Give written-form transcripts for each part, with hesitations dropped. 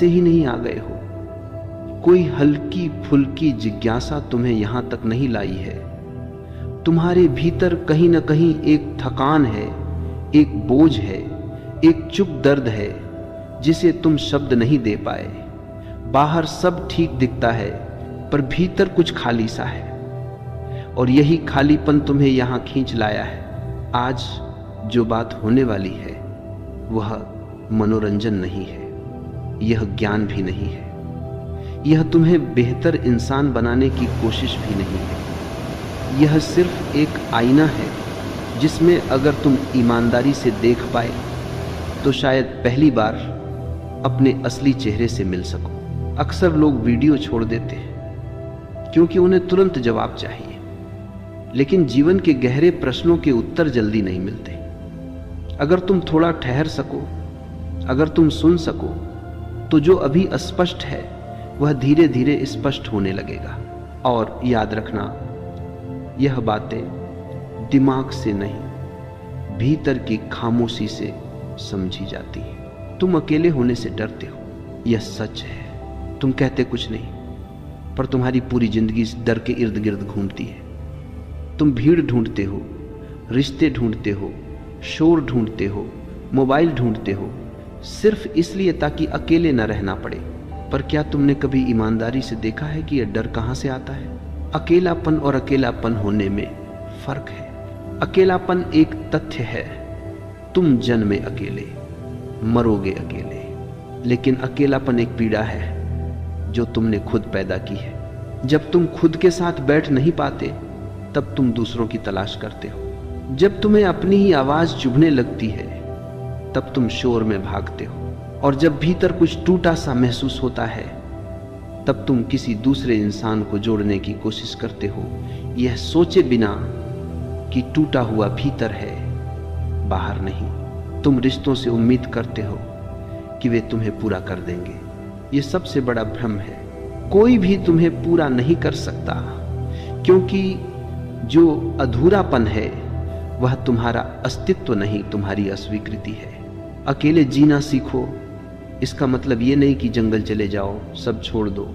से ही नहीं आ गए हो। कोई हल्की फुल्की जिज्ञासा तुम्हें यहां तक नहीं लाई है। तुम्हारे भीतर कहीं न कहीं एक थकान है, एक बोझ है, एक चुप दर्द है जिसे तुम शब्द नहीं दे पाए। बाहर सब ठीक दिखता है पर भीतर कुछ खाली सा है, और यही खालीपन तुम्हें यहां खींच लाया है। आज जो बात होने वाली है वह मनोरंजन नहीं है, यह ज्ञान भी नहीं है, यह तुम्हें बेहतर इंसान बनाने की कोशिश भी नहीं है। यह सिर्फ एक आईना है जिसमें अगर तुम ईमानदारी से देख पाए तो शायद पहली बार अपने असली चेहरे से मिल सको। अक्सर लोग वीडियो छोड़ देते हैं क्योंकि उन्हें तुरंत जवाब चाहिए, लेकिन जीवन के गहरे प्रश्नों के उत्तर जल्दी नहीं मिलते। अगर तुम थोड़ा ठहर सको, अगर तुम सुन सको, तो जो अभी अस्पष्ट है वह धीरे धीरे स्पष्ट होने लगेगा। और याद रखना, यह बातें दिमाग से नहीं, भीतर की खामोशी से समझी जाती है। तुम अकेले होने से डरते हो, यह सच है। तुम कहते कुछ नहीं, पर तुम्हारी पूरी जिंदगी इस डर के इर्द गिर्द घूमती है। तुम भीड़ ढूंढते हो, रिश्ते ढूंढते हो, शोर ढूंढते हो, मोबाइल ढूंढते हो, सिर्फ इसलिए ताकि अकेले न रहना पड़े। पर क्या तुमने कभी ईमानदारी से देखा है कि यह डर कहां से आता है? अकेलापन और अकेलापन होने में फर्क है। अकेलापन एक तथ्य है, तुम जन्मे अकेले, मरोगे अकेले, लेकिन अकेलापन एक पीड़ा है जो तुमने खुद पैदा की है। जब तुम खुद के साथ बैठ नहीं पाते तब तुम दूसरों की तलाश करते हो। जब तुम्हें अपनी ही आवाज चुभने लगती है तब तुम शोर में भागते हो, और जब भीतर कुछ टूटा सा महसूस होता है तब तुम किसी दूसरे इंसान को जोड़ने की कोशिश करते हो, यह सोचे बिना कि टूटा हुआ भीतर है, बाहर नहीं। तुम रिश्तों से उम्मीद करते हो कि वे तुम्हें पूरा कर देंगे। यह सबसे बड़ा भ्रम है। कोई भी तुम्हें पूरा नहीं कर सकता, क्योंकि जो अधूरापन है वह तुम्हारा अस्तित्व नहीं, तुम्हारी अस्वीकृति है। अकेले जीना सीखो, इसका मतलब ये नहीं कि जंगल चले जाओ, सब छोड़ दो।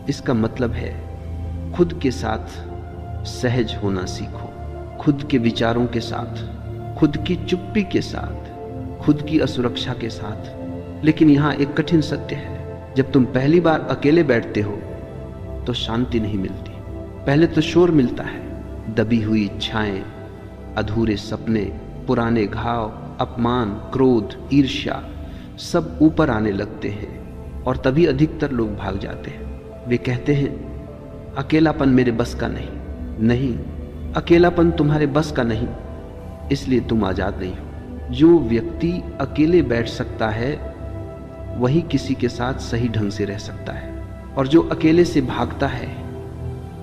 इसका मतलब है खुद के साथ सहज होना सीखो, खुद के विचारों के साथ, खुद की चुप्पी के साथ, खुद की असुरक्षा के साथ। लेकिन यहाँ एक कठिन सत्य है, जब तुम पहली बार अकेले बैठते हो तो शांति नहीं मिलती। पहले तो शोर मिलता है, दबी हुई इच्छाएं, अधूरे सपने, पुराने घाव, अपमान, क्रोध, ईर्ष्या सब ऊपर आने लगते हैं, और तभी अधिकतर लोग भाग जाते हैं। वे कहते हैं अकेलापन मेरे बस का नहीं। नहीं, अकेलापन तुम्हारे बस का नहीं, इसलिए तुम आजाद नहीं हो। जो व्यक्ति अकेले बैठ सकता है वही किसी के साथ सही ढंग से रह सकता है, और जो अकेले से भागता है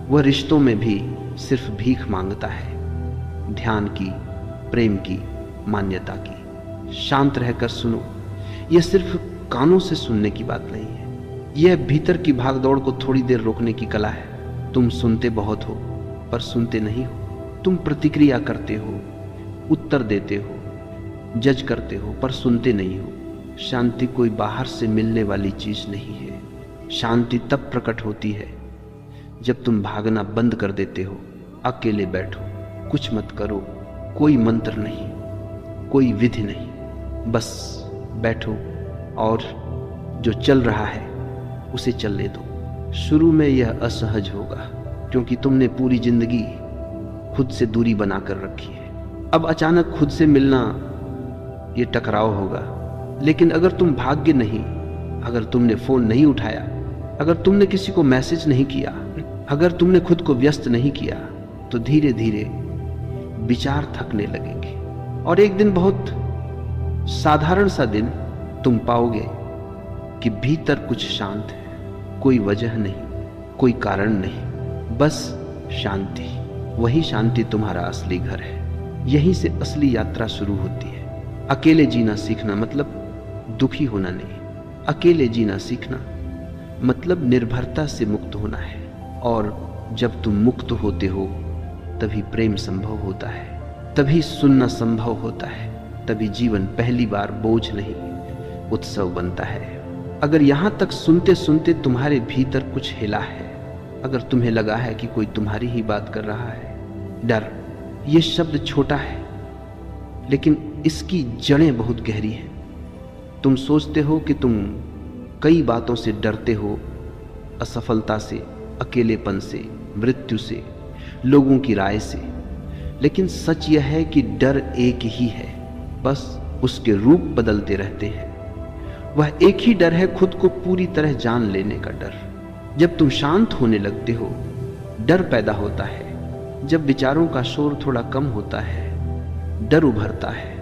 वह रिश्तों में भी सिर्फ भीख मांगता है, ध्यान की, प्रेम की, मान्यता की। शांत रहकर सुनो, यह सिर्फ कानों से सुनने की बात नहीं है, यह भीतर की भागदौड़ को थोड़ी देर रोकने की कला है। तुम सुनते बहुत हो पर सुनते नहीं हो। तुम प्रतिक्रिया करते हो, उत्तर देते हो, जज करते हो, पर सुनते नहीं हो। शांति कोई बाहर से मिलने वाली चीज नहीं है। शांति तब प्रकट होती है जब तुम भागना बंद कर देते हो। अकेले बैठो, कुछ मत करो, कोई मंत्र नहीं, कोई विधि नहीं, बस बैठो और जो चल रहा है उसे चलने दो। शुरू में यह असहज होगा क्योंकि तुमने पूरी जिंदगी खुद से दूरी बनाकर रखी है। अब अचानक खुद से मिलना ये टकराव होगा, लेकिन अगर तुम भाग्य नहीं, अगर तुमने फोन नहीं उठाया, अगर तुमने किसी को मैसेज नहीं किया, अगर तुमने खुद को व्यस्त नहीं किया, तो धीरे धीरे विचार थकने लगेंगे, और एक दिन, बहुत साधारण सा दिन, तुम पाओगे कि भीतर कुछ शांत है। कोई वजह नहीं, कोई कारण नहीं, बस शांति। वही शांति तुम्हारा असली घर है। यहीं से असली यात्रा शुरू होती है। अकेले जीना सीखना मतलब दुखी होना नहीं, अकेले जीना सीखना मतलब निर्भरता से मुक्त होना है। और जब तुम मुक्त होते हो तभी प्रेम संभव होता है, तभी सुनना संभव होता है, तभी जीवन पहली बार बोझ नहीं उत्सव बनता है। अगर यहां तक सुनते सुनते तुम्हारे भीतर कुछ हिला है, अगर तुम्हें लगा है कि कोई तुम्हारी ही बात कर रहा है, डर, ये शब्द छोटा है लेकिन इसकी जड़ें बहुत गहरी हैं। तुम सोचते हो कि तुम कई बातों से डरते हो, असफलता से, अकेलेपन से, मृत्यु से, लोगों की राय से, लेकिन सच यह है कि डर एक ही है, बस उसके रूप बदलते रहते हैं। वह एक ही डर है, खुद को पूरी तरह जान लेने का डर। जब तुम शांत होने लगते हो, डर पैदा होता है। जब विचारों का शोर थोड़ा कम होता है, डर उभरता है,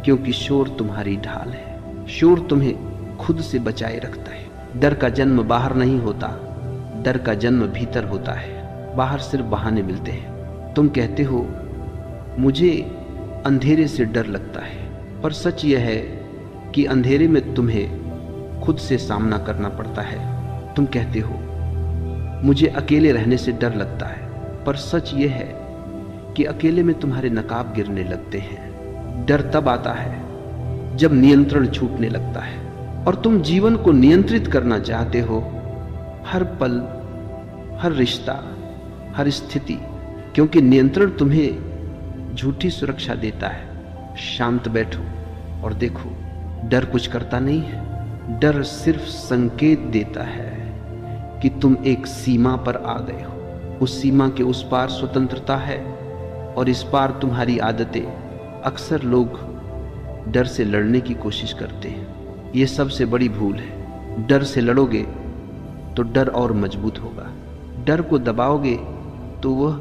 क्योंकि शोर तुम्हारी ढाल है। शोर तुम्हें खुद से बचाए रखता है। डर का जन्म बाहर नहीं होता, डर का जन्म भीतर होता है। बाहर सिर्फ बहाने मिलते हैं। तुम कहते हो मुझे अंधेरे से डर लगता है, पर सच यह है कि अंधेरे में तुम्हें खुद से सामना करना पड़ता है। तुम कहते हो मुझे अकेले रहने से डर लगता है, पर सच यह है कि अकेले में तुम्हारे नकाब गिरने लगते हैं। डर तब आता है जब नियंत्रण छूटने लगता है और तुम जीवन को नियंत्रित करना चाहते हो, हर पल, हर रिश्ता, हर स्थिति, क्योंकि नियंत्रण तुम्हें झूठी सुरक्षा देता है। शांत बैठो और देखो, डर कुछ करता नहीं है। डर सिर्फ संकेत देता है कि तुम एक सीमा पर आ गए हो। उस सीमा के उस पार स्वतंत्रता है और इस पार तुम्हारी आदतें। अक्सर लोग डर से लड़ने की कोशिश करते हैं, ये सबसे बड़ी भूल है। डर से लड़ोगे तो डर और मजबूत होगा। डर को दबाओगे तो वह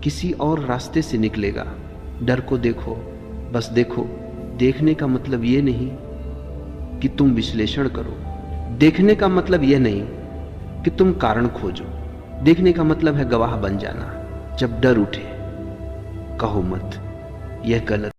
किसी और रास्ते से निकलेगा। डर को देखो, बस देखो। देखने का मतलब ये नहीं कि तुम विश्लेषण करो। देखने का मतलब यह नहीं कि तुम कारण खोजो। देखने का मतलब है गवाह बन जाना। जब डर उठे, कहो मत यह गलत।